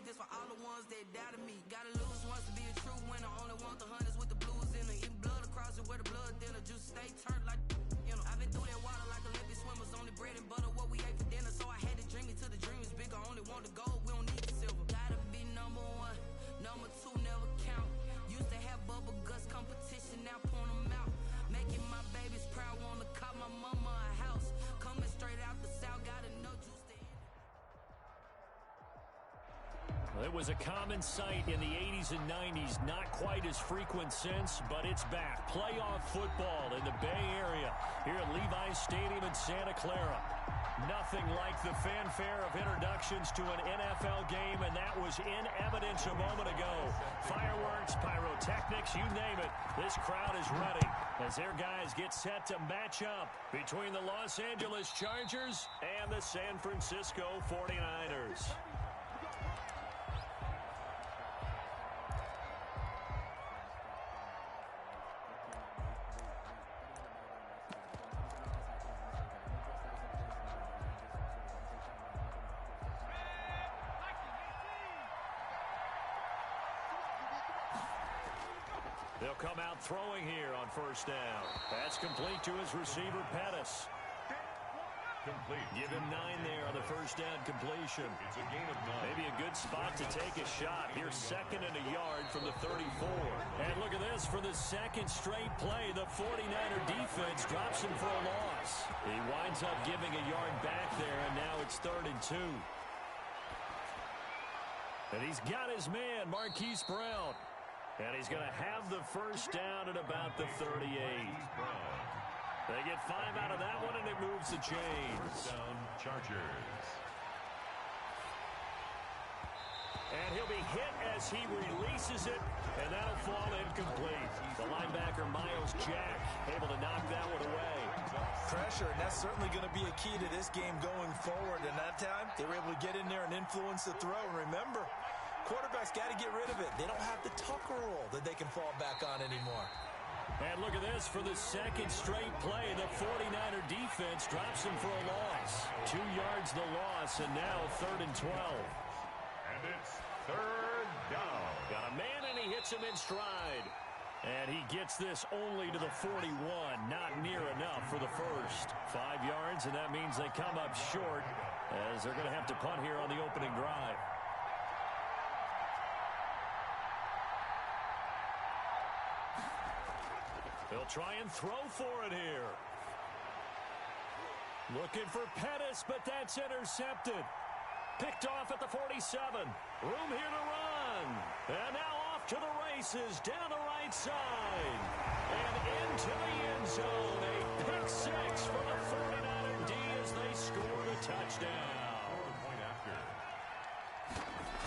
this for all the ones that doubted me. Gotta lose once to be a true winner. Only want the hunters with the blues in it. Even blood across it where the blood thinner. Juice stay turned like, you know. I've been through that water like Olympic swimmers. Only bread and butter what we ate for dinner. So I had to dream it till the dream is bigger. Only want the gold, we don't need the silver. Gotta be number one, number two never count. Used to have bubble guts competition, now point them out. Making my babies proud, wanna cop my mama a house. Coming straight out the south, gotta know juice to end. It was a common sight in the 80s and 90s, not quite as frequent since, but it's back. Playoff football in the Bay Area here at Levi's Stadium in Santa Clara. Nothing like the fanfare of introductions to an NFL game, and that was in evidence a moment ago. Fireworks, pyrotechnics, you name it. This crowd is ready as their guys get set to match up between the Los Angeles Chargers and the San Francisco 49ers. They'll come out throwing here on first down. That's complete to his receiver, Pettis. Complete. Give him 9 there on the first down completion. It's a gain of 9. Maybe a good spot to take a shot. Here's 2nd and a yard from the 34. And look at this. For the second straight play, the 49er defense drops him for a loss. He winds up giving a yard back there, and now it's 3rd and 2. And he's got his man, Marquise Brown. And he's going to have the first down at about the 38. They get 5 out of that one, and it moves the chains. First down, Chargers. And he'll be hit as he releases it, and that'll fall incomplete. The linebacker, Miles Jack, able to knock that one away. Pressure, and that's certainly going to be a key to this game going forward. And that time, they were able to get in there and influence the throw. And remember, quarterbacks got to get rid of it. They don't have the Tucker roll that they can fall back on anymore. And look at this. For the second straight play, the 49er defense drops him for a loss. 2 yards the loss, and now 3rd and 12. And it's 3rd down. Got a man, and he hits him in stride. And he gets this only to the 41. Not near enough for the first. 5 yards, and that means they come up short as they're going to have to punt here on the opening drive. They'll try and throw for it here. Looking for Pettis, but that's intercepted. Picked off at the 47. Room here to run. And now off to the races down the right side. And into the end zone. A pick 6 for the 49er D as they score a touchdown. Point after.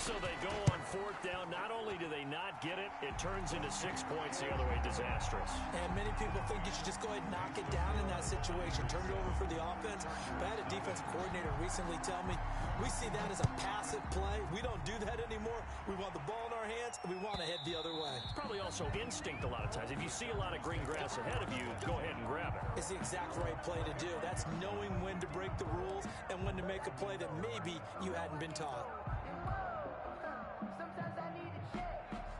So they go on 4th down. Not only do they not get it, it turns into 6 points the other way. Disastrous. And many people think you should just go ahead and knock it down in that situation. Turn it over for the offense. But I had a defensive coordinator recently tell me, we see that as a passive play. We don't do that anymore. We want the ball in our hands, and we want to head the other way. It's probably also instinct a lot of times. If you see a lot of green grass ahead of you, go ahead and grab it. It's the exact right play to do. That's knowing when to break the rules and when to make a play that maybe you hadn't been taught.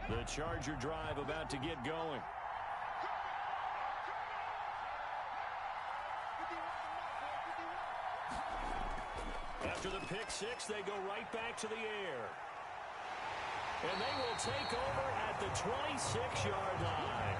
The Charger drive about to get going. After the pick 6, they go right back to the air. And they will take over at the 26-yard line.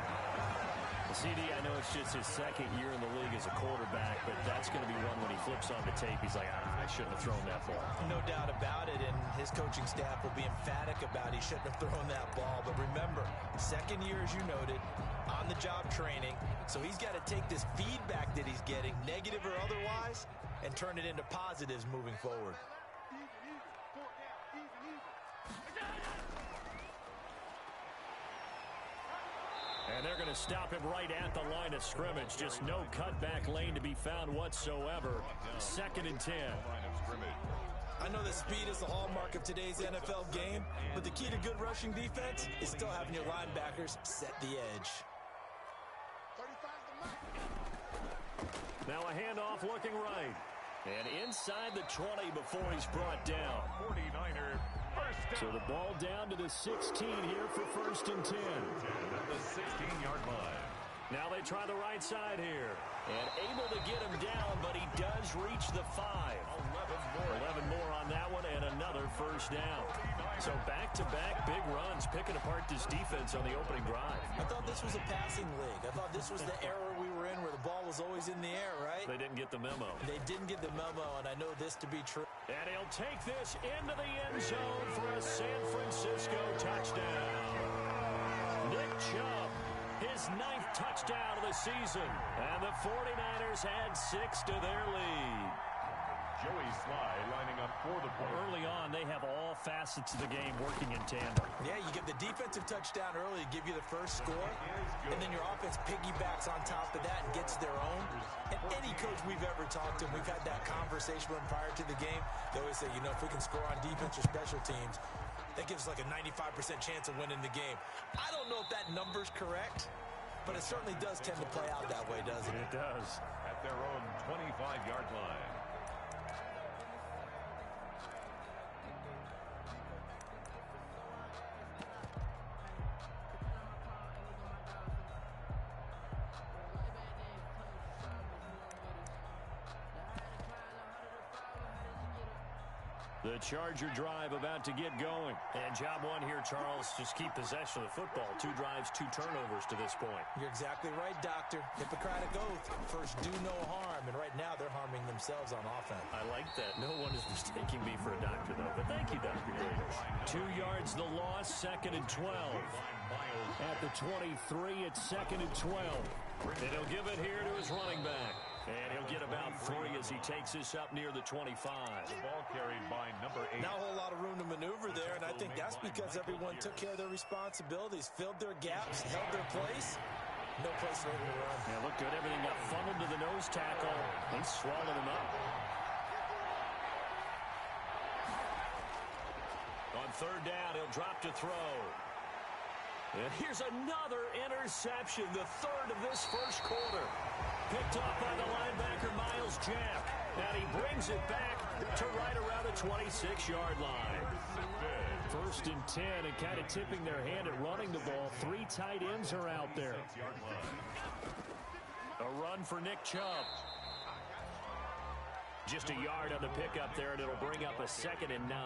CD, I know it's just his 2nd year in the league as a quarterback, but that's going to be one when he flips on the tape. He's like, I shouldn't have thrown that ball. No doubt about it, and his coaching staff will be emphatic about he shouldn't have thrown that ball. But remember, 2nd year, as you noted, on-the-job training, so he's got to take this feedback that he's getting, negative or otherwise, and turn it into positives moving forward. And they're going to stop him right at the line of scrimmage. Just no cutback lane to be found whatsoever. 2nd and 10. I know that speed is the hallmark of today's NFL game, but the key to good rushing defense is still having your linebackers set the edge. Now a handoff looking right. And inside the 20 before he's brought down. 49er first down. So the ball down to the 16 here for 1st and 10. At the 16-yard line. Now they try the right side here. And able to get him down, but he does reach the 5. 11 more on that one, and another first down. So back-to-back big runs, picking apart this defense on the opening drive. I thought this was a passing league. I thought this was the era we were in where the ball was always in the air, right? They didn't get the memo. They didn't get the memo, and I know this to be true. And he'll take this into the end zone for a San Francisco touchdown. Nick Chubb, his 9th touchdown of the season. And the 49ers add 6 to their lead. Joey Sly lining up for the point. Early on, they have all facets of the game working in tandem. Yeah, you get the defensive touchdown early to give you the first score, and then your offense piggybacks on top of that and gets their own. And any coach we've ever talked to, we've had that conversation with them prior to the game. They always say, you know, if we can score on defense or special teams, that gives us like a 95% chance of winning the game. I don't know if that number's correct, but it certainly does tend to play out that way, doesn't it? It does. At their own 25-yard line. The Charger drive about to get going. And job one here, Charles, just keep possession of the football. 2 drives, 2 turnovers to this point. You're exactly right, Doctor. Hippocratic oath. First, do no harm. And right now, they're harming themselves on offense. I like that. No one is mistaking me for a doctor, though. But thank you, Dr. Davis. 2 yards the loss, 2nd and 12. At the 23, it's 2nd and 12. And he'll give it here to his running back. And he'll get about 3 as he takes this up near the 25. The ball carried by number 8. Not a whole lot of room to maneuver there, and I think that's because everyone took care of their responsibilities, filled their gaps, held their place. No place for him to run. Yeah, look good. Everything got funneled to the nose tackle. He swallowed him up. On 3rd down, he'll drop to throw. And here's another interception, the 3rd of this first quarter. Picked off by the linebacker, Myles Jack. And he brings it back to right around the 26-yard line. 1st and 10, and kind of tipping their hand at running the ball. 3 tight ends are out there. A run for Nick Chubb. Just a yard on the pickup there, and it'll bring up a 2nd and 9.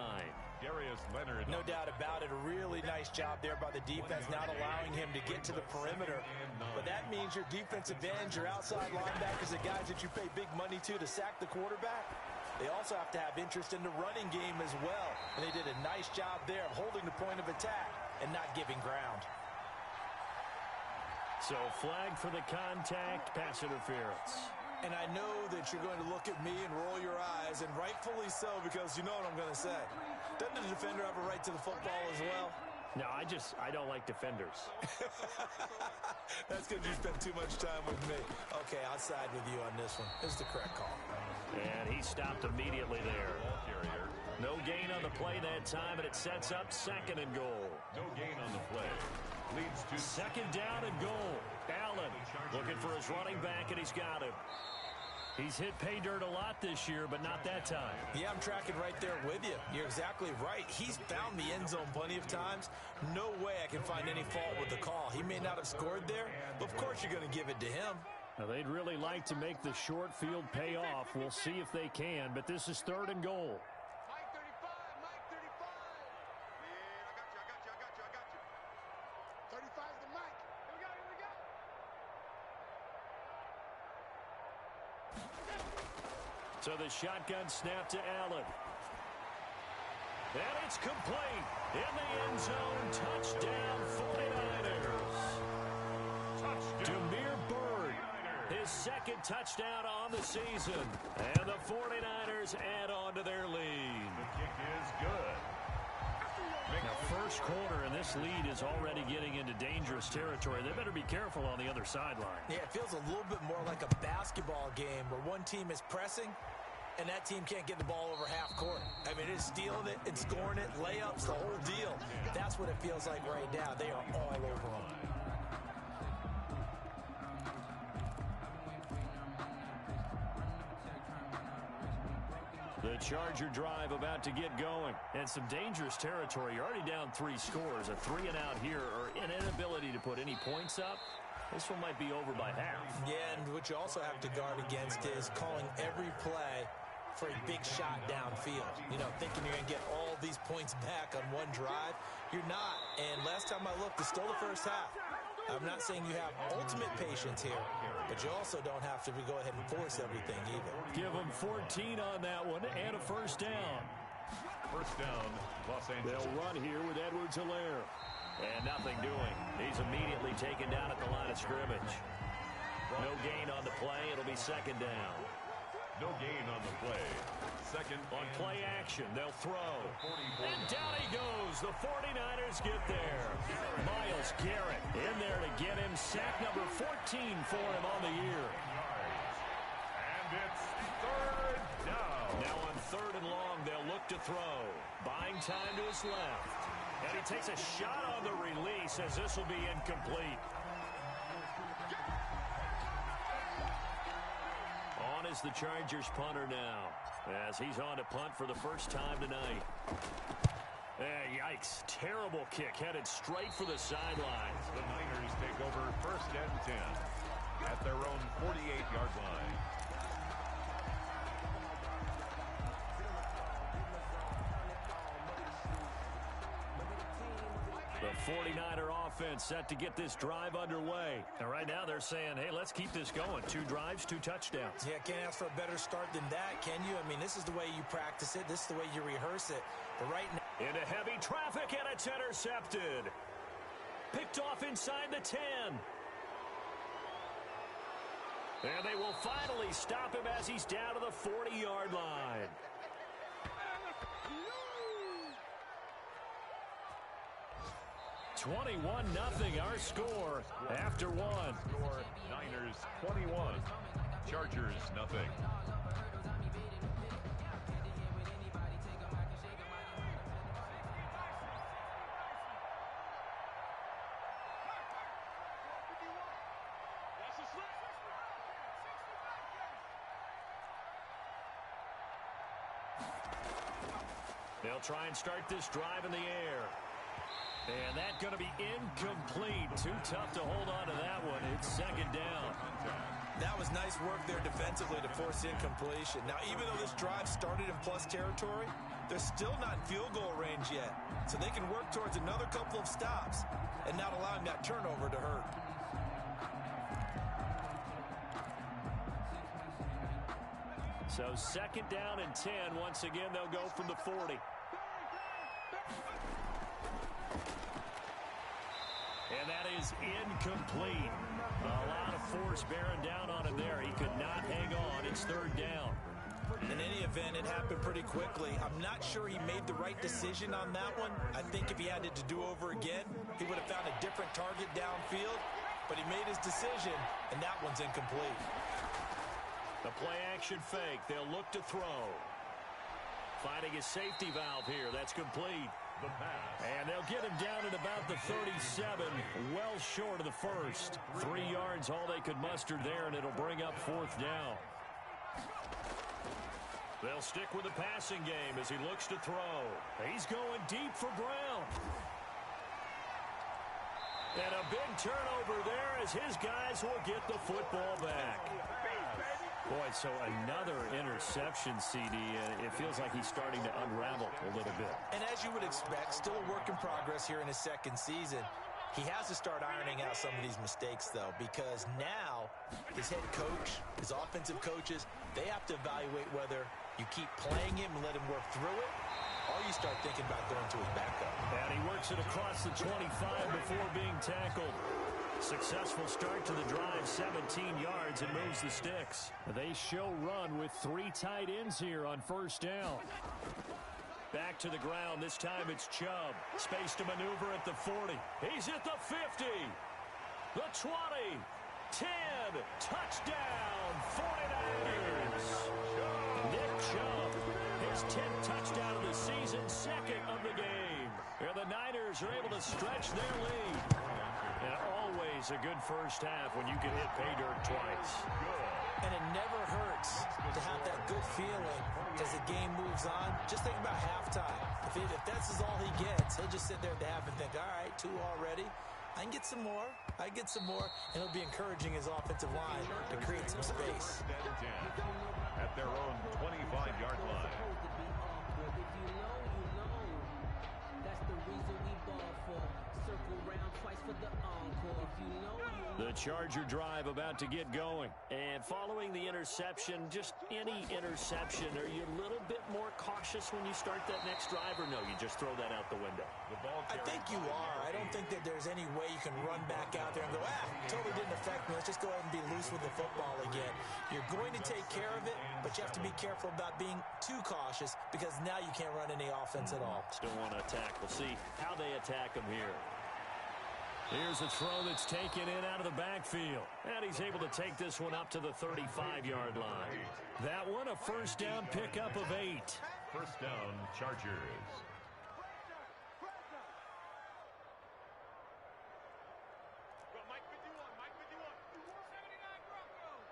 Darius Leonard. No doubt about it. A really nice job there by the defense, not allowing him to get to the perimeter. But that means your defensive ends, your outside linebackers, the guys that you pay big money to sack the quarterback, they also have to have interest in the running game as well. And they did a nice job there of holding the point of attack and not giving ground. So flag for the contact, pass interference. And I know that you're going to look at me and roll your eyes, and rightfully so, because you know what I'm going to say. Doesn't the defender have a right to the football as well? No, I don't like defenders. That's because you spend too much time with me. Okay, I'll side with you on this one. This is the correct call. And he stopped immediately there. No gain on the play that time, and it sets up 2nd and goal. No gain on the play. Leads to 2nd down and goal. Allen looking for his running back, and he's got him. He's hit pay dirt a lot this year, but not that time. Yeah, I'm tracking right there with you. You're exactly right. He's found the end zone plenty of times. No way I can find any fault with the call. He may not have scored there, but of course you're going to give it to him. Now, they'd really like to make the short field pay off. We'll see if they can, but this is 3rd and goal. Mike 35, Mike 35. Yeah, I got you. 35's the Mike. Here we go. So the shotgun snap to Allen. And it's complete. In the end zone, touchdown 49ers. Damiere Byrd, his 2nd touchdown on the season. And the 49ers add on to their lead. the kick is good. Now, first quarter, and this lead is already getting into dangerous territory. They better be careful on the other sideline. Yeah, it feels a little bit more like a basketball game where one team is pressing and that team can't get the ball over half court. I mean, it's stealing it, it's scoring it, layups, the whole deal. That's what it feels like right now. They are all over them. The Charger drive about to get going. And some dangerous territory. You're already down 3 scores. A 3-and-out here, or an inability to put any points up. This one might be over by half. Yeah, and what you also have to guard against is calling every play for a big shot downfield. You know, thinking you're going to get all these points back on one drive. You're not. And last time I looked, it's still the first half. I'm not saying you have ultimate patience here, but you also don't have to go ahead and force everything either. Give them 14 on that one and a first down. First down, Los Angeles. They'll run here with Edwards-Helaire. And nothing doing. He's immediately taken down at the line of scrimmage. No gain on the play. It'll be second down. No gain on the play. Second on play action. They'll throw. And down he goes. The 49ers get there. Myles Garrett in there to get him. Sack number 14 for him on the year. And it's third down. Now on 3rd and long, they'll look to throw. Buying time to his left. And he takes a shot on the release as this will be incomplete. On is the Chargers punter now, as he's on to punt for the first time tonight. Yikes. Terrible kick headed straight for the sidelines. The Niners take over 1st and 10 at their own 48-yard line. The 49er offense set to get this drive underway. And right now they're saying, hey, let's keep this going. 2 drives, 2 touchdowns. Yeah, can't ask for a better start than that, can you? I mean, this is the way you practice it. This is the way you rehearse it. But right now, into heavy traffic, and it's intercepted. Picked off inside the 10. And they will finally stop him as he's down to the 40-yard line. 21-0 our score after 1. Niners 21. Chargers nothing. They'll try and start this drive in the air. And that's going to be incomplete. Too tough to hold on to that one. It's second down. That was nice work there defensively to force incompletion. Now, even though this drive started in plus territory, they're still not in field goal range yet. So they can work towards another couple of stops and not allowing that turnover to hurt. So second down and 10. Once again, they'll go from the 40. And that is incomplete. A lot of force bearing down on him there. He could not hang on. It's third down. In any event, it happened pretty quickly. I'm not sure he made the right decision on that one. I think if he had it to do over again, he would have found a different target downfield. But he made his decision, and that one's incomplete. The play-action fake. They'll look to throw. Finding a safety valve here. That's complete. The pass. And they'll get him down at about the 37, well short of the first. 3 yards, all they could muster there, and it'll bring up fourth down. They'll stick with the passing game as he looks to throw. He's going deep for Brown. And a big turnover there as his guys will get the football back. Boy, so another interception, CD. It feels like he's starting to unravel a little bit. And as you would expect, still a work in progress here in his second season. He has to start ironing out some of these mistakes, though, because now his head coach, his offensive coaches, they have to evaluate whether you keep playing him and let him work through it, or you start thinking about going to his backup. And he works it across the 25 before being tackled. Successful start to the drive, 17 yards, and moves the sticks. They show run with 3 tight ends here on first down. Back to the ground. This time it's Chubb. Space to maneuver at the 40. He's at the 50. The 20. 10. Touchdown. 49ers. Nick Chubb. His 10th touchdown of the season. Second of the game. And the Niners are able to stretch their lead. And always a good first half when you can hit pay dirt twice. Good. And it never hurts to have that good feeling as the game moves on. Just think about halftime. If that's all he gets, he'll just sit there at the half and think, all right, 2 already. I can get some more. I can get some more. And he'll be encouraging his offensive line to create some space. At their own 25-yard line. The Charger drive about to get going. And following the interception, just any interception, are you a little bit more cautious when you start that next drive, or no, you just throw that out the window? I think you are. I don't think that there's any way you can run back out there and go, totally didn't affect me. Let's just go ahead and be loose with the football again. You're going to take care of it, but you have to be careful about being too cautious because now you can't run any offense at all. Still want to attack. We'll see how they attack him here. Here's a throw that's taken in out of the backfield. And he's able to take this one up to the 35-yard line. That one a first down pickup of 8. First down, Chargers. Mike 51, Mike 51. 479 Broncos.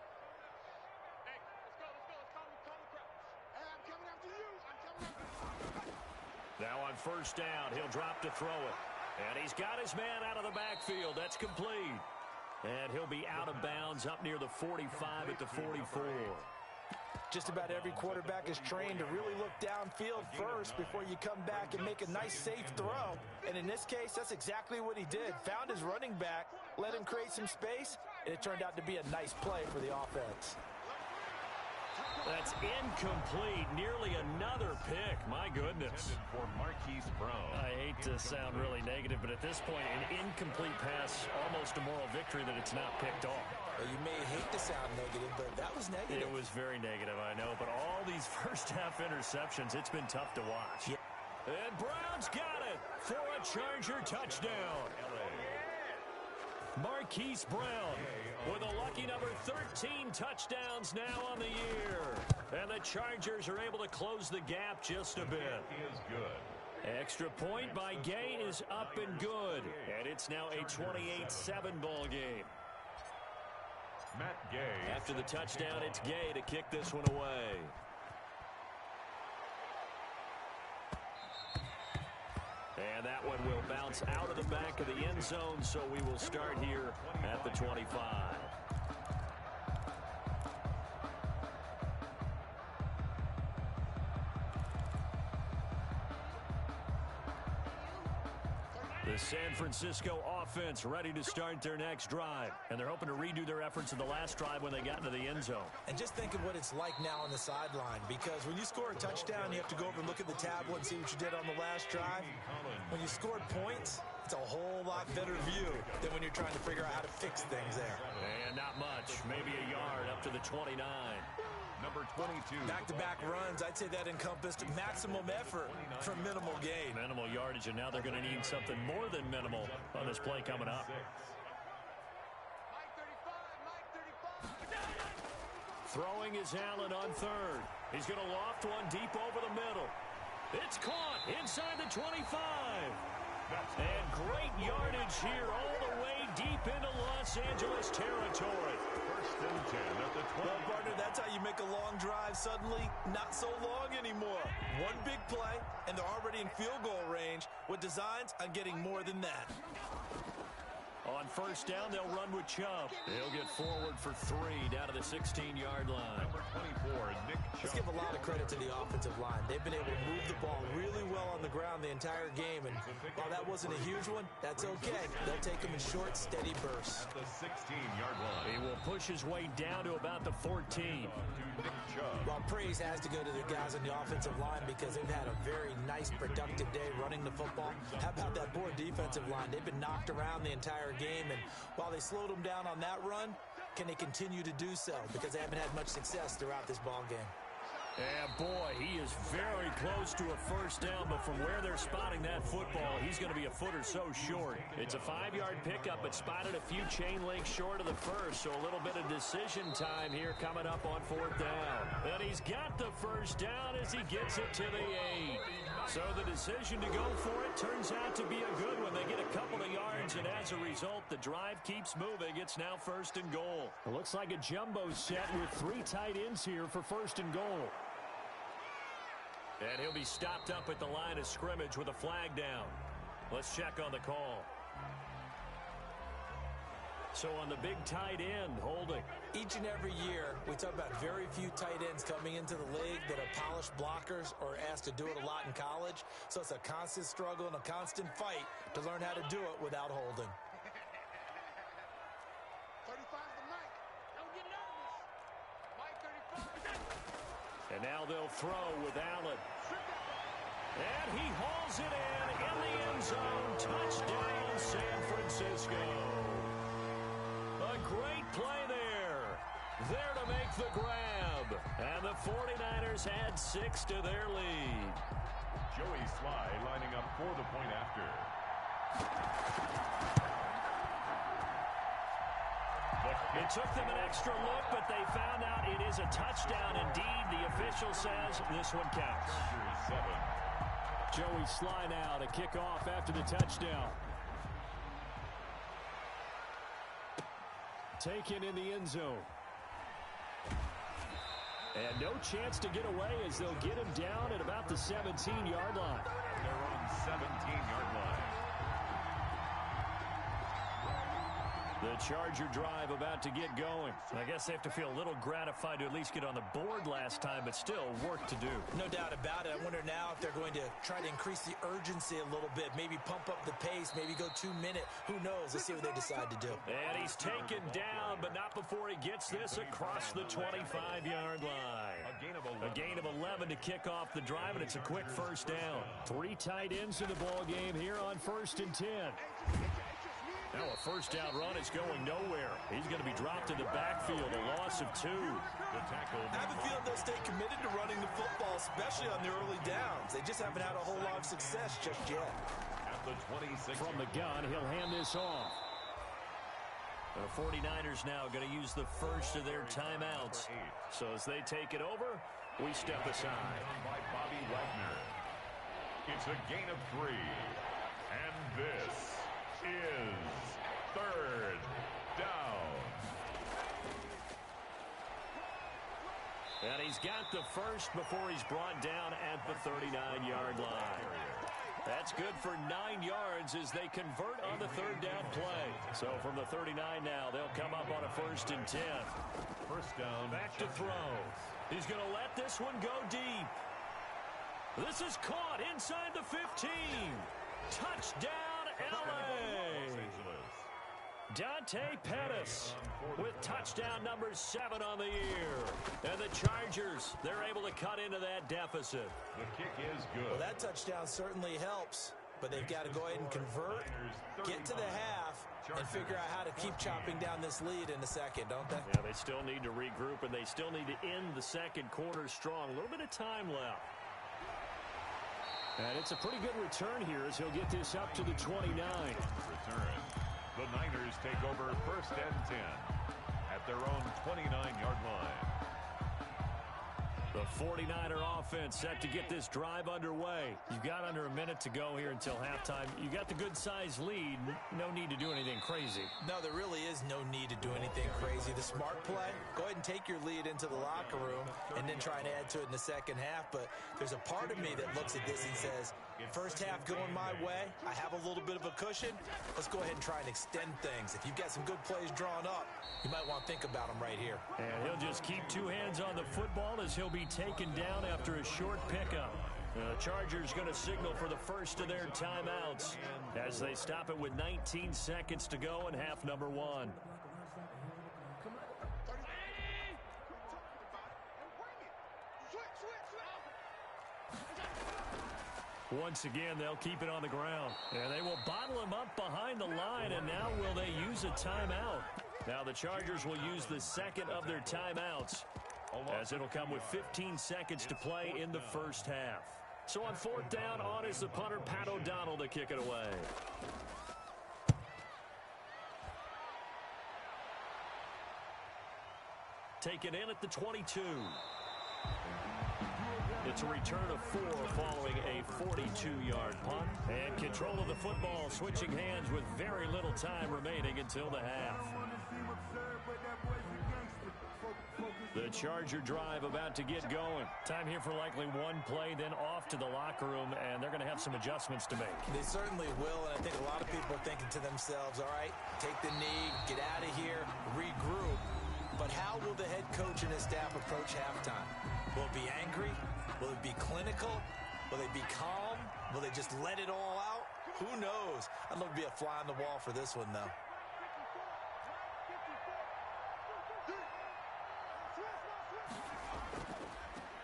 Hey, let's go. Let's call the crowd. Hey, I'm coming after you. Now on first down, he'll drop to throw it. And he's got his man out of the backfield. That's complete. And he'll be out of bounds up near the 45 at the 44. Just about every quarterback is trained to really look downfield first before you come back and make a nice, safe throw. And in this case, that's exactly what he did. Found his running back, let him create some space, and it turned out to be a nice play for the offense. That's incomplete. Nearly another pick. My goodness. For Marquise Brown. I hate to sound really negative, but at this point, an incomplete pass, almost a moral victory that it's not picked off. Well, you may hate to sound negative, but that was negative. It was very negative, I know. But all these first-half interceptions, it's been tough to watch. Yeah. And Brown's got it for a Charger touchdown. Marquise Brown with a lucky number 13 touchdowns now on the year. And the Chargers are able to close the gap just a bit. He is good. Extra point by Gay is up and good. And it's now a 28-7 ball game. Matt Gay. After the touchdown, it's Gay to kick this one away. And that one will bounce out of the back of the end zone, so we will start here at the 25. The San Francisco offense ready to start their next drive. And they're hoping to redo their efforts in the last drive when they got into the end zone. And just think of what it's like now on the sideline, because when you score a touchdown, you have to go over and look at the tablet and see what you did on the last drive. When you scored points, it's a whole lot better view than when you're trying to figure out how to fix things there. And not much, maybe a yard up to the 29. Number 22. Back-to-back runs, I'd say that encompassed maximum effort for minimal gain. Minimal yardage, and now they're going to need something more than minimal on this play coming up. Throwing is Allen on third. He's going to loft one deep over the middle. It's caught inside the 25. And great yardage here all the way deep into Los Angeles territory. First and 10 at the 20. Well, partner, that's how you make a long drive suddenly not so long anymore. One big play, and they're already in field goal range with designs on getting more than that. On first down, they'll run with Chubb. He'll get forward for 3 down to the 16-yard line. Number 24, Nick Chubb. Let's give a lot of credit to the offensive line. They've been able to move the ball really well on the ground the entire game, and while that wasn't a huge one, that's okay. They'll take them in short, steady bursts. At the 16-yard line. He will push his way down to about the 14. To Nick Chubb. Well, praise has to go to the guys on the offensive line because they've had a very nice, productive day running the football. How about that poor defensive line? They've been knocked around the entire game, and while they slowed them down on that run, can they continue to do so? Because they haven't had much success throughout this ball game. And boy, he is very close to a first down, but from where they're spotting that football, he's going to be a foot or so short. It's a 5-yard pickup, but spotted a few chain links short of the first, so a little bit of decision time here coming up on fourth down. And he's got the first down as he gets it to the 8. So the decision to go for it turns out to be a good one. They get a couple of yards, and as a result, the drive keeps moving. It's now 1st and goal. It looks like a jumbo set with 3 tight ends here for 1st and goal. And he'll be stopped up at the line of scrimmage with a flag down. Let's check on the call. So on the big tight end, holding. Each and every year, we talk about very few tight ends coming into the league that are polished blockers or asked to do it a lot in college. So it's a constant struggle and a constant fight to learn how to do it without holding. 35's the mic. Don't get nervous. Mike 35. And now they'll throw with Allen. And he hauls it in the end zone. Touchdown, San Francisco. A great play there. There to make the grab. And the 49ers add 6 to their lead. Joey Sly lining up for the point after. It took them an extra look, but they found out it is a touchdown indeed. The official says this one counts. 7. Joey Sly now to kick off after the touchdown. Taken in the end zone. And no chance to get away as they'll get him down at about the 17-yard line. They're on 17-yard line. The Charger drive about to get going. I guess they have to feel a little gratified to at least get on the board last time, but still work to do. No doubt about it. I wonder now if they're going to try to increase the urgency a little bit, maybe pump up the pace, maybe go 2-minute. Who knows? Let's see what they decide to do. And he's taken down, but not before he gets this across the 25-yard line. A gain of 11 to kick off the drive, and it's a quick first down. 3 tight ends in the ball game here on 1st and 10. Now a first down run is going nowhere. He's going to be dropped in the backfield, a loss of 2. The tackle. I have a feeling they'll stay committed to running the football, especially on the early downs. They just haven't had a whole lot of success just yet. At the 26. From the gun, he'll hand this off. The 49ers now going to use the first of their timeouts. So as they take it over, we step aside. By Bobby Wagner. It's a gain of 3. And this is 3rd down. And he's got the first before he's brought down at the 39-yard line. That's good for 9 yards as they convert on the 3rd down play. So from the 39 now, they'll come up on a 1st and 10. First down. Back to throw. He's going to let this one go deep. This is caught inside the 15. Touchdown, LA. Dante Pettis with touchdown number 7 on the year. And the Chargers, they're able to cut into that deficit. The kick is good. Well, that touchdown certainly helps, but they've got to go ahead and convert, get to the half, and figure out how to keep chopping down this lead in the second, don't they? Yeah, they still need to regroup, and they still need to end the second quarter strong. A little bit of time left. And it's a pretty good return here as he'll get this up to the 29. Return. The Niners take over 1st and 10 at their own 29-yard line. The 49er offense set to get this drive underway. You've got under a minute to go here until halftime. You got the good-sized lead. No need to do anything crazy. No, there really is no need to do anything crazy. The smart play, go ahead and take your lead into the locker room and then try and add to it in the second half. But there's a part of me that looks at this and says, first half going my way, I have a little bit of a cushion. Let's go ahead and try and extend things. If you've got some good plays drawn up, you might want to think about them right here. And he'll just keep 2 hands on the football as he'll be taken down after a short pickup. The Chargers going to signal for the first of their timeouts as they stop it with 19 seconds to go in half number 1. Once again, they'll keep it on the ground. And they will bottle him up behind the line, and now will they use a timeout? Now the Chargers will use the second of their timeouts, as it'll come with 15 seconds to play in the first half. So on 4th down, on is the punter, Pat O'Donnell, to kick it away. Taken in at the 22. It's a return of 4 following a 42-yard punt. And control of the football switching hands with very little time remaining until the half. The Charger drive about to get going. Time here for likely one play, then off to the locker room, and they're going to have some adjustments to make. They certainly will, and I think a lot of people are thinking to themselves, all right, take the knee, get out of here, regroup. But how will the head coach and his staff approach halftime? Will it be angry? Will it be clinical? Will they be calm? Will they just let it all out? Who knows? I'd love to be a fly on the wall for this one, though.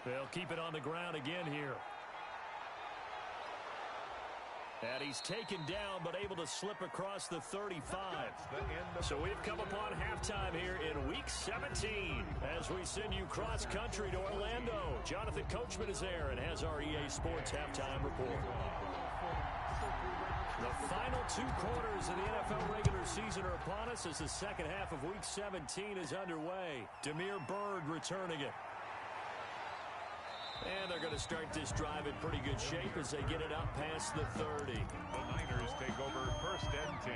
They'll keep it on the ground again here. And he's taken down, but able to slip across the 35. So we've come upon halftime here in Week 17 as we send you cross-country to Orlando. Jonathan Coachman is there and has our EA Sports halftime report. The final 2 quarters of the NFL regular season are upon us as the second half of Week 17 is underway. Damiere Byrd returning it. And they're going to start this drive in pretty good shape as they get it up past the 30. The Niners take over first and 10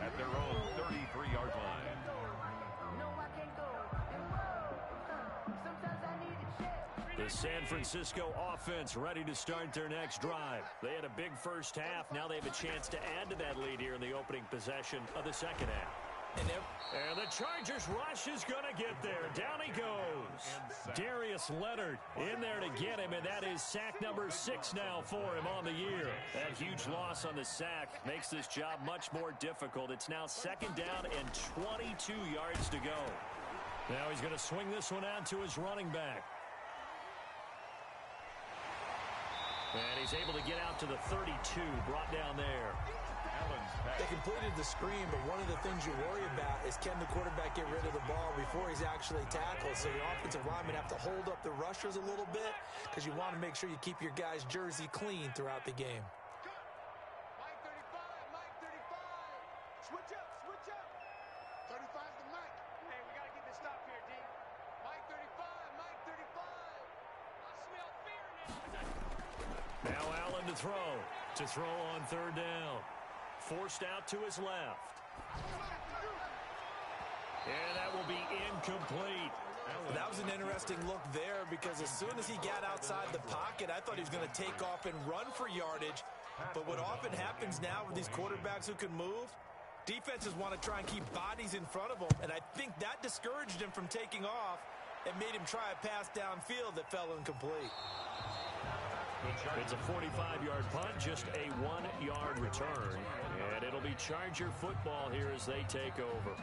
at their own 33-yard line. The San Francisco offense ready to start their next drive. They had a big first half. Now they have a chance to add to that lead here in the opening possession of the second half. And the Chargers rush is going to get there. Down he goes. Darius Leonard in there to get him, and that is sack number 6 now for him on the year. That huge loss on the sack makes this job much more difficult. It's now second down and 22 yards to go. Now he's going to swing this one out to his running back. And he's able to get out to the 32, brought down there. They completed the screen, but one of the things you worry about is can the quarterback get rid of the ball before he's actually tackled. So your offensive linemen have to hold up the rushers a little bit because you want to make sure you keep your guy's jersey clean throughout the game. Mike 35, Mike 35. Switch up, switch up. 35's the Mike. Hey, we got to get this stop here, D. Mike 35, Mike 35. I smell fear in it. Now Allen to throw on third down. Forced out to his left. And that will be incomplete. That was an interesting look there because as soon as he got outside the pocket, I thought he was going to take off and run for yardage. But what often happens now with these quarterbacks who can move, defenses want to try and keep bodies in front of them. And I think that discouraged him from taking off and made him try a pass downfield that fell incomplete. It's a 45-yard punt, just a 1-yard return. And it'll be Charger football here as they take over.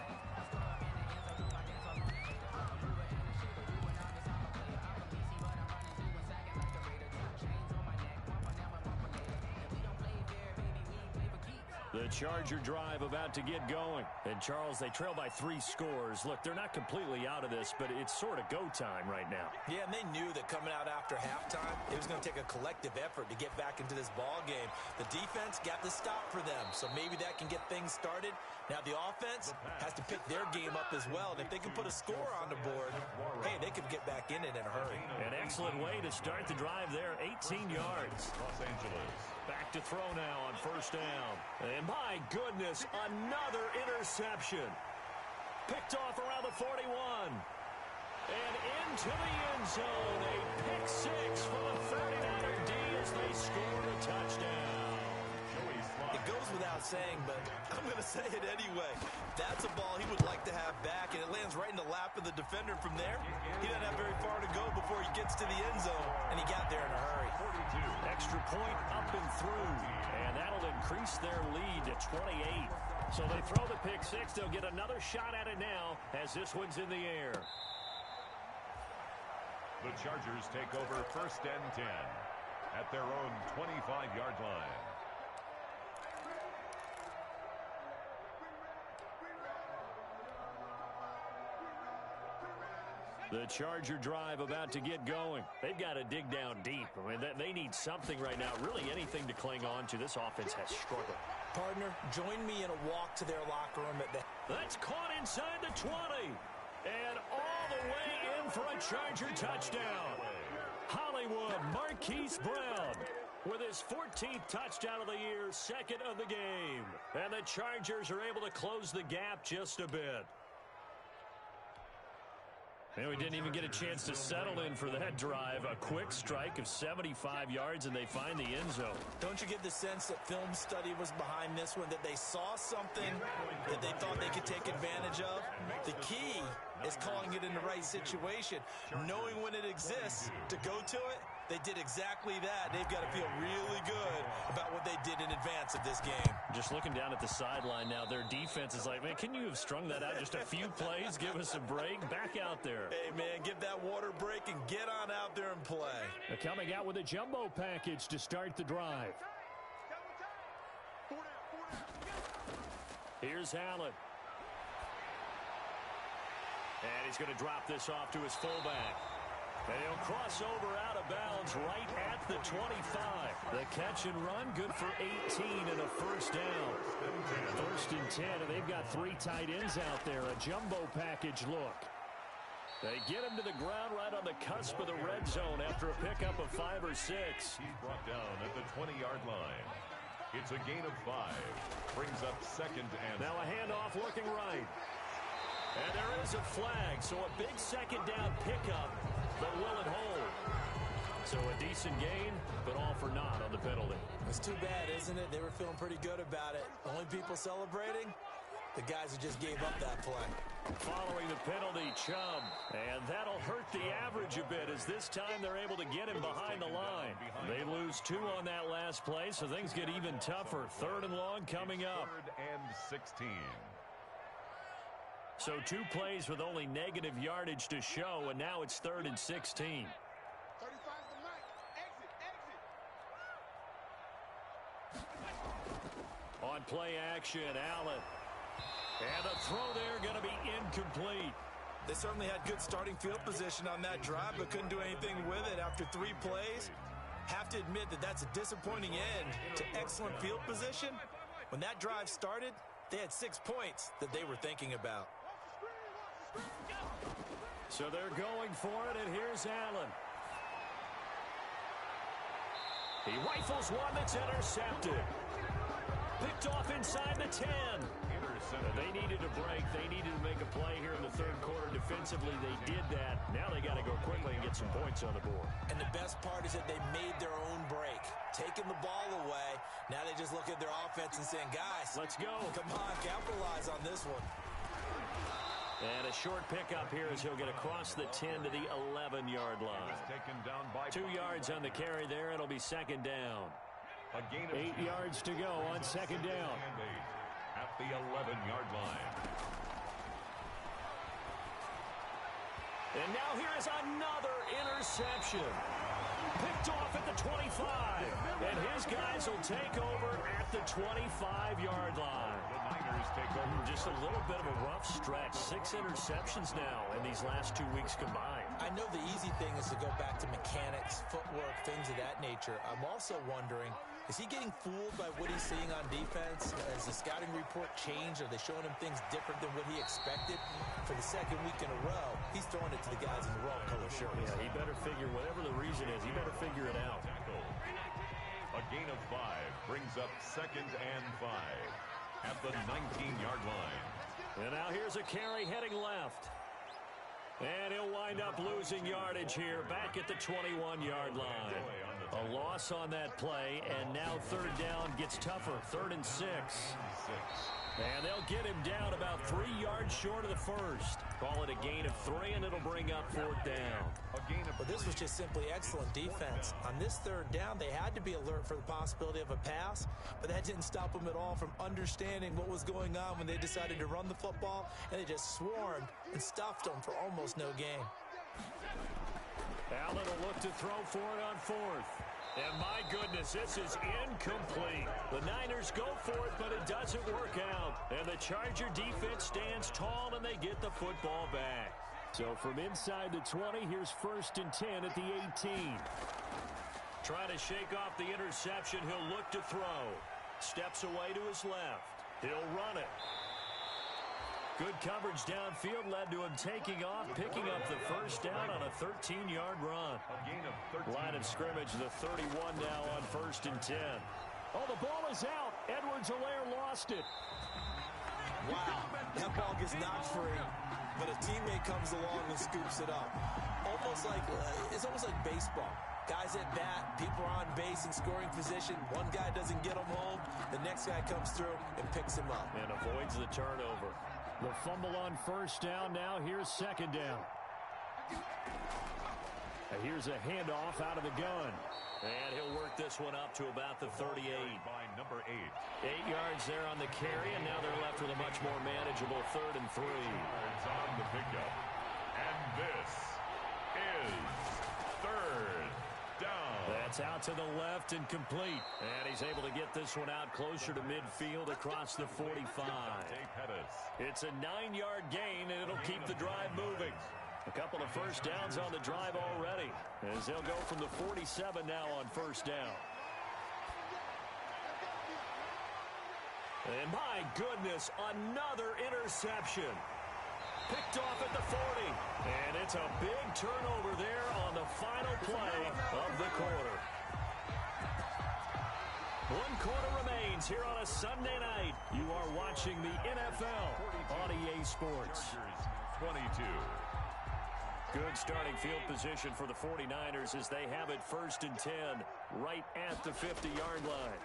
The Charger drive about to get going. And, Charles, they trail by 3 scores. Look, they're not completely out of this, but it's sort of go time right now. Yeah, and they knew that coming out after halftime, it was going to take a collective effort to get back into this ball game. The defense got the stop for them, so maybe that can get things started. Now the offense has to pick their game up as well, and if they can put a score on the board, hey, they could get back in it in a hurry. An excellent way to start the drive there, 18 yards. Los Angeles. Back to throw now on first down. And my goodness, another interception. Picked off around the 41. And into the end zone. A pick 6 for the 39er D as they score a touchdown. It goes without saying, but I'm going to say it anyway. That's a ball he would like to have back, and it lands right in the lap of the defender from there. He doesn't have very far to go before he gets to the end zone, and he got there in a hurry. Extra point up and through, and that'll increase their lead to 28. So they throw the pick 6. They'll get another shot at it now as this one's in the air. The Chargers take over first and 10 at their own 25-yard line. The Charger drive about to get going. They've got to dig down deep. I mean, they need something right now, really anything to cling on to. This offense has struggled. Partner, join me in a walk to their locker room at the... That's caught inside the 20. And all the way in for a Charger touchdown. Hollywood Marquise Brown with his 14th touchdown of the year, second of the game. And the Chargers are able to close the gap just a bit. And we didn't even get a chance to settle in for that drive. A quick strike of 75 yards, and they find the end zone. Don't you get the sense that film study was behind this one, that they saw something that they thought they could take advantage of? The key is calling it in the right situation, knowing when it exists to go to it. They did exactly that. They've got to feel really good about what they did in advance of this game. Just looking down at the sideline now, their defense is like, man, can you have strung that out just a few plays? Give us a break. Back out there. Hey, man, give that water break and get on out there and play. They're coming out with a jumbo package to start the drive. Here's Allen. And he's going to drop this off to his fullback. And he'll cross over out of bounds right at the 25. The catch and run, good for 18 and a first down. First and 10, and they've got three tight ends out there. A jumbo package look. They get him to the ground right on the cusp of the red zone after a pickup of 5 or 6. He's brought down at the 20-yard line. It's a gain of 5. Brings up second and... Now a handoff looking right. And there is a flag, so a big second down pickup, but will it hold? So a decent gain, but all for naught on the penalty. It's too bad, isn't it? They were feeling pretty good about it. Only people celebrating? The guys who just gave up that play. Following the penalty, Chubb. And that'll hurt the average a bit as this time they're able to get him behind the line. They lose 2 on that last play, so things get even tougher. Third and long coming up. Third and 16. So 2 plays with only negative yardage to show, and now it's 3rd and 16. 35's the mic. Exit. On play action, Allen. And the throw there going to be incomplete. They certainly had good starting field position on that drive, but couldn't do anything with it after 3 plays. Have to admit that that's a disappointing end to excellent field position. When that drive started, they had 6 points that they were thinking about. So they're going for it, and here's Allen. He rifles one that's intercepted. Picked off inside the 10. They needed a break. They needed to make a play here in the third quarter. Defensively, they did that. Now they got to go quickly and get some points on the board. And the best part is that they made their own break. Taking the ball away. Now they just look at their offense and saying, guys, let's go. Come on, capitalize on this one. And a short pickup here as he'll get across the 10 to the 11-yard line. Taken down by 2 yards on the carry there. It'll be second down. A gain of 8 yards to go on second down. At the 11-yard line. And now here is another interception. Picked off at the 25. And his guys will take over at the 25-yard line. The Niners take over. Just a little bit of a rough stretch. 6 interceptions now in these last 2 weeks combined. I know the easy thing is to go back to mechanics, footwork, things of that nature. I'm also wondering, is he getting fooled by what he's seeing on defense? Has the scouting report changed? Are they showing him things different than what he expected? For the second week in a row, he's throwing it to the guys in the wrong color shirts. Yeah, he better figure, whatever the reason is, he better figure it out. A gain of 5 brings up second and 5 at the 19-yard line. And now here's a carry heading left. And he'll wind up losing yardage here back at the 21-yard line. A loss on that play, and now third down gets tougher. 3rd and 6. And they'll get him down about 3 yards short of the first. Call it a gain of 3, and it'll bring up 4th down. But this was just simply excellent defense. On this third down, they had to be alert for the possibility of a pass, but that didn't stop them at all from understanding what was going on when they decided to run the football, and they just swarmed and stuffed them for almost no gain. Allen will look to throw for it on 4th. And my goodness, this is incomplete. The Niners go for it, but it doesn't work out. And the Charger defense stands tall, and they get the football back. So from inside the 20, here's 1st and 10 at the 18. Trying to shake off the interception, he'll look to throw. Steps away to his left. He'll run it. Good coverage downfield led to him taking off, picking up the first down on a 13-yard run. A gain of 13. Line of scrimmage, the 31 now on 1st and 10. Oh, the ball is out. Edwards-Helaire lost it. Wow, that ball gets knocked free, but a teammate comes along and scoops it up. It's almost like baseball. Guys at bat, people are on base in scoring position. One guy doesn't get him home. The next guy comes through and picks him up. And avoids the turnover. The fumble on first down. Now here's second down. And here's a handoff out of the gun. And he'll work this one up to about the 38. By number 8. 8 yards there on the carry, and now they're left with a much more manageable 3rd and 3. Yards on the pickup. And this is 3rd down. That's out to the left and complete. And he's able to get this one out closer to midfield across the 45. It's a 9-yard gain, and it'll keep the drive moving. A couple of first downs on the drive already, as they'll go from the 47 now on first down. And my goodness, another interception. Picked off at the 40. And it's a big turnover there on the final play of the quarter. 1 quarter remains here on a Sunday night. You are watching the NFL on EA Sports. 22. Good starting field position for the 49ers as they have it 1st and 10 right at the 50-yard line.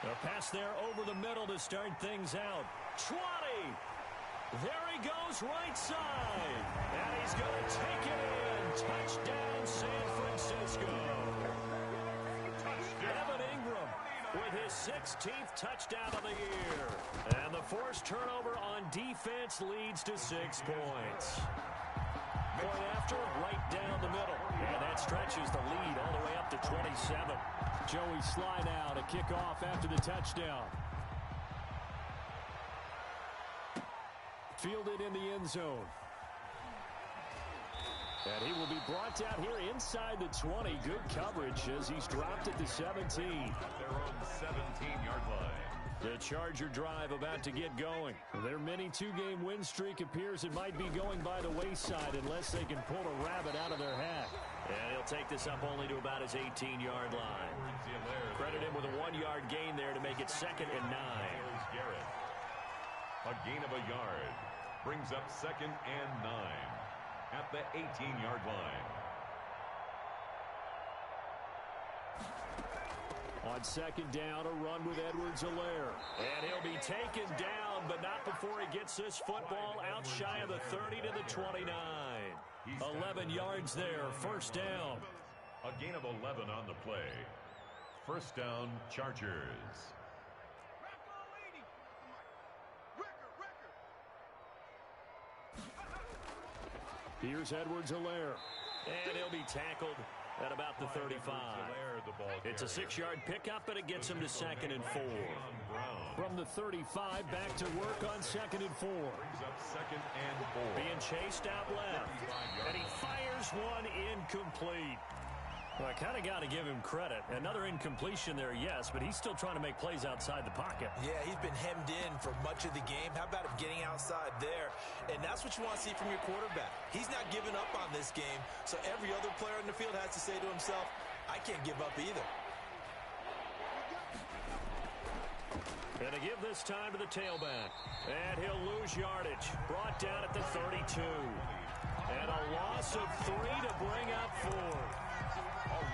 A pass there over the middle to start things out. 20. There he goes right side. And he's going to take it in. Touchdown, San Francisco. Evan Ingram with his 16th touchdown of the year. And the forced turnover on defense leads to 6 points. Point after, right down the middle. And that stretches the lead all the way up to 27. Joey Sly now to kick off after the touchdown. Fielded in the end zone. And he will be brought down here inside the 20. Good coverage as he's dropped at the 17. At their own 17-yard line. The Charger drive about to get going. Their mini 2-game win streak appears it might be going by the wayside unless they can pull a rabbit out of their hat. And he'll take this up only to about his 18-yard line. Credit him with a 1-yard gain there to make it 2nd and 9. A gain of a yard brings up 2nd and 9 at the 18-yard line. On 2nd down, a run with Edwards-Helaire. And he'll be taken down, but not before he gets this football out shy of the 30 to the 29. 11 yards there, 1st down. A gain of 11 on the play. 1st down, Chargers. Here's Edwards-Helaire. And he'll be tackled at about the 35. It's a 6-yard pickup, and it gets him to 2nd and 4. From the 35, back to work on 2nd and 4. Brings up 2nd and 4. Being chased out left. And he fires one incomplete. Well, I kind of got to give him credit. Another incompletion there, yes, but he's still trying to make plays outside the pocket. Yeah, he's been hemmed in for much of the game. How about him getting outside there? And that's what you want to see from your quarterback. He's not giving up on this game, so every other player in the field has to say to himself, I can't give up either. And to give this time to the tailback. And he'll lose yardage. Brought down at the 32. And a loss of 3 to bring up 4.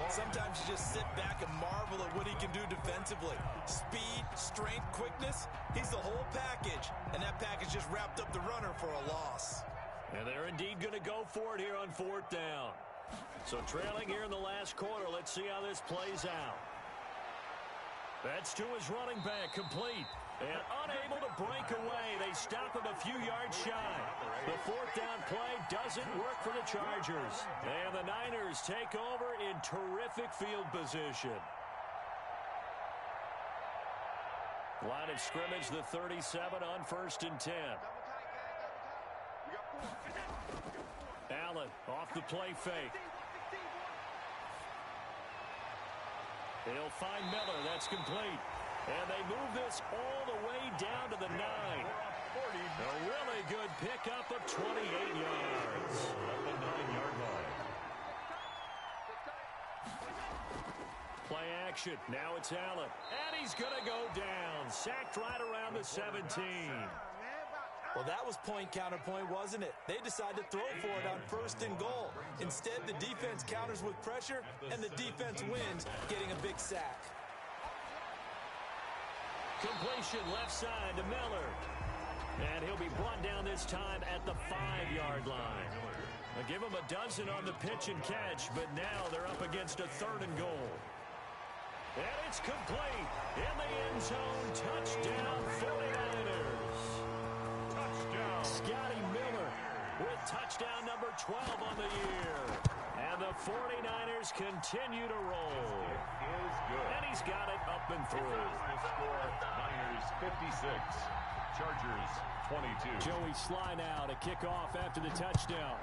Sometimes you just sit back and marvel at what he can do defensively. Speed, strength, quickness, he's the whole package. And that package just wrapped up the runner for a loss. And they're indeed going to go for it here on 4th down. So trailing here in the last quarter, let's see how this plays out. That's to his running back, complete. And unable to break away. They stop him a few yards shy. The 4th down play doesn't work for the Chargers. And the Niners take over in terrific field position. Line of scrimmage, the 37 on 1st and 10. Allen off the play fake. He'll find Miller. That's complete. And they move this all the way down to the 9. A really good pickup of 28 yards. At the 9-yard line. Play action. Now it's Allen. And he's going to go down. Sacked right around the 17. Well, that was point counterpoint, wasn't it? They decided to throw for it on 1st and goal. Instead, the defense counters with pressure, and the defense wins, getting a big sack. Completion left side to Miller. And he'll be brought down this time at the 5-yard line. They'll give him a dozen on the pitch and catch, but now they're up against a 3rd and goal. And it's complete. In the end zone, touchdown 49ers. Touchdown. Scotty Miller with touchdown number 12 on the year. And the 49ers continue to roll. It is good. And he's got it up and through. The score, Niners 56, Chargers 22. Joey Sly now to kick off after the touchdown.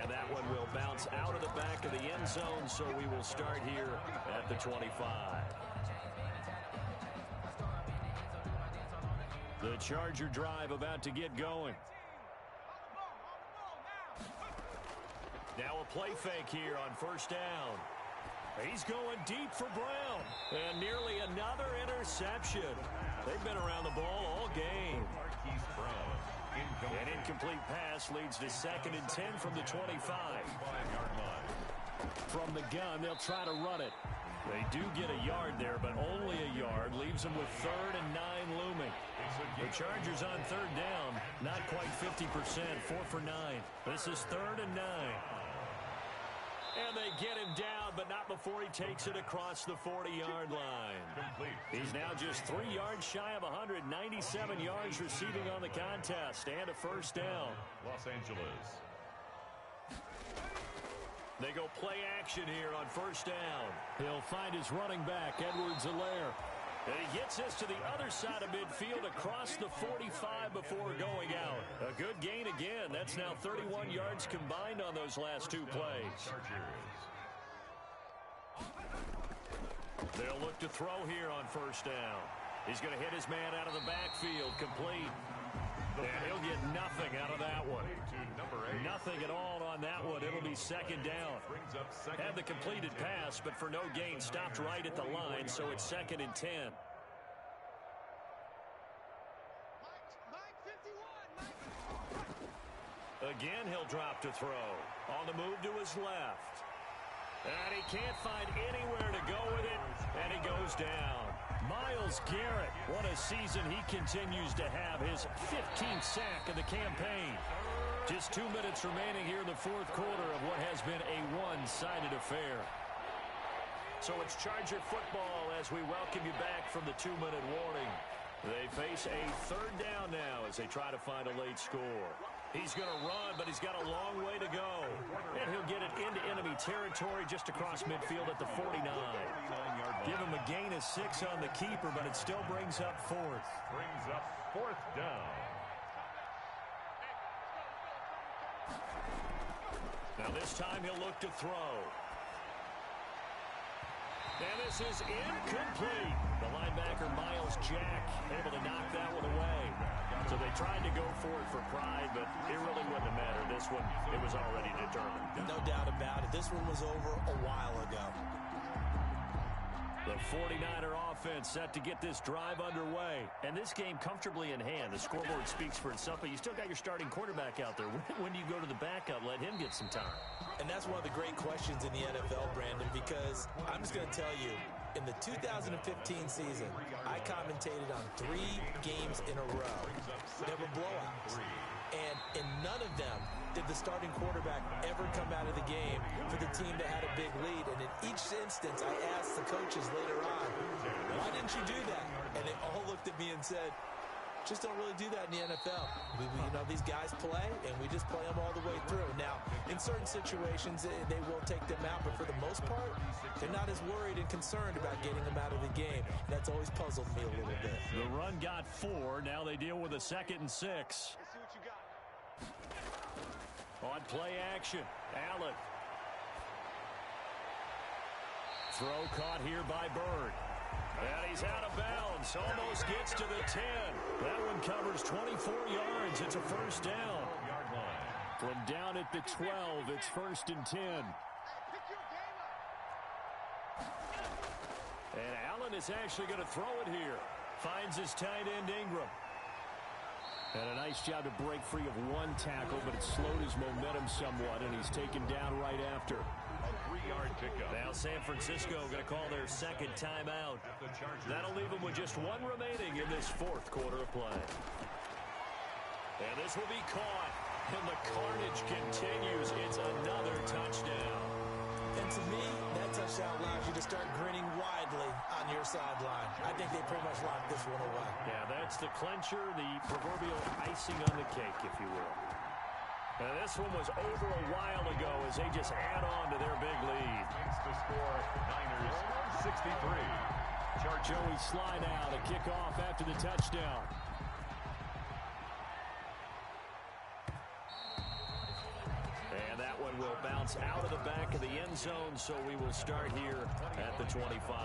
And that one will bounce out of the back of the end zone, so we will start here at the 25. The Charger drive about to get going. Now a play fake here on 1st down. He's going deep for Brown. And nearly another interception. They've been around the ball all game. Marquise Brown. An incomplete pass leads to 2nd and 10 from the 25. 5-yard line. From the gun, they'll try to run it. They do get a yard there, but only a yard. Leaves them with 3rd and 9 looming. The Chargers on 3rd down. Not quite 50%. 4 for 9. This is 3rd and 9. And they get him down, but not before he takes it across the 40-yard line. He's now just 3 yards shy of 197 yards receiving on the contest and a 1st down. Los Angeles. They go play action here on 1st down. He'll find his running back, Edwards-Helaire. And he gets this to the other side of midfield across the 45 before going out. A good gain again. That's now 31 yards combined on those last 2 plays. They'll look to throw here on 1st down. He's going to hit his man out of the backfield, complete. And he'll get nothing out of that one. Nothing at all on that one. It'll be 2nd down. Had the completed pass, but for no gain, stopped right at the line, so it's 2nd and 10. Again, he'll drop to throw. On the move to his left. And he can't find anywhere to go with it, and he goes down. Myles Garrett, what a season he continues to have. His 15th sack of the campaign. Just 2 minutes remaining here in the 4th quarter of what has been a one-sided affair. So it's Charger football as we welcome you back from the 2-minute warning. They face a 3rd down now as they try to find a late score. He's going to run, but he's got a long way to go. And he'll get it into enemy territory just across midfield at the 49. Give him a gain of 6 on the keeper, but it still brings up 4th. Brings up 4th down. Now this time he'll look to throw. And this is incomplete. The linebacker, Miles Jack, able to knock that one away. So they tried to go for it for pride, but it really wouldn't have mattered. This one, it was already determined. No doubt about it. This one was over a while ago. The 49er offense set to get this drive underway. And this game comfortably in hand. The scoreboard speaks for itself, but you still got your starting quarterback out there. When do you go to the backup? Let him get some time. And that's one of the great questions in the NFL, Brandon, because I'm just going to tell you, in the 2015 season, I commentated on 3 games in a row. They were blowouts. And in none of them did the starting quarterback ever come out of the game for the team that had a big lead. And in each instance, I asked the coaches later on, why didn't you do that? And they all looked at me and said, just don't really do that in the NFL. You know, these guys play, and we just play them all the way through. Now, in certain situations, they will take them out, but for the most part, they're not as worried and concerned about getting them out of the game. That's always puzzled me a little bit. The run got 4. Now they deal with a 2nd and 6. On play action, Allen. Throw caught here by Bird. And he's out of bounds. Almost gets to the 10. That one covers 24 yards. It's a first down. From down at the 12, it's 1st and 10. And Allen is actually going to throw it here. Finds his tight end, Ingram. And a nice job to break free of one tackle, but it slowed his momentum somewhat, and he's taken down right after. A 3-yard pickup. Now San Francisco going to call their second timeout. That'll leave them with just one remaining in this 4th quarter of play. And this will be caught. And the carnage continues. It's another touchdown. And to me, that touchdown allows you to start grinning widely on your sideline. I think they pretty much locked this one away. Yeah, that's the clincher, the proverbial icing on the cake, if you will. And this one was over a while ago as they just add on to their big lead. Makes the score Niners 63. Joey slide out, a kickoff after the touchdown. And that one will bounce out of the back of the end zone, so we will start here at the 25.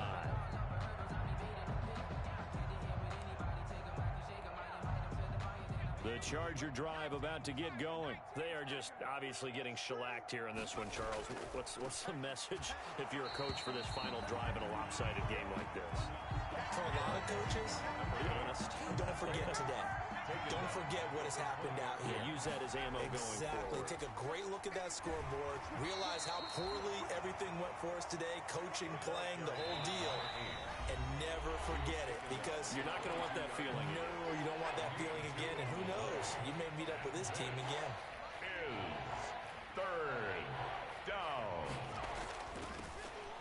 The Charger drive about to get going. They are just obviously getting shellacked here in this one, Charles. What's the message if you're a coach for this final drive in a lopsided game like this? For a lot of coaches, Be honest. don't forget today. Don't forget what has happened out here. Yeah, use that as ammo going forward. Take a great look at that scoreboard. Realize how poorly everything went for us today. Coaching, playing, the whole deal. And never forget it, because You're not going to want that feeling. no, you don't want that feeling again. And who knows? You may meet up with this team again. Is 3rd down.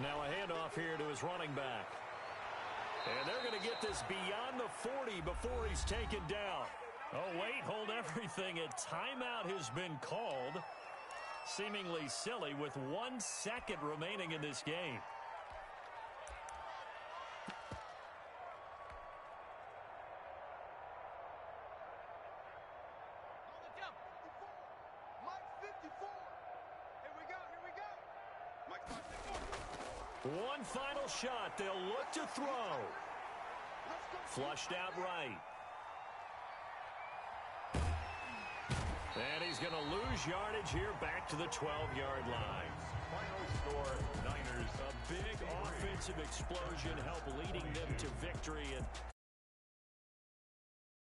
Now a handoff here to his running back. And they're going to get this beyond the 40 before he's taken down. Oh, wait, hold everything. A timeout has been called. Seemingly silly with 1 second remaining in this game. One final shot. They'll look to throw. Flushed out right. And he's going to lose yardage here back to the 12-yard line. Final score Niners. A big offensive explosion helped leading them to victory. And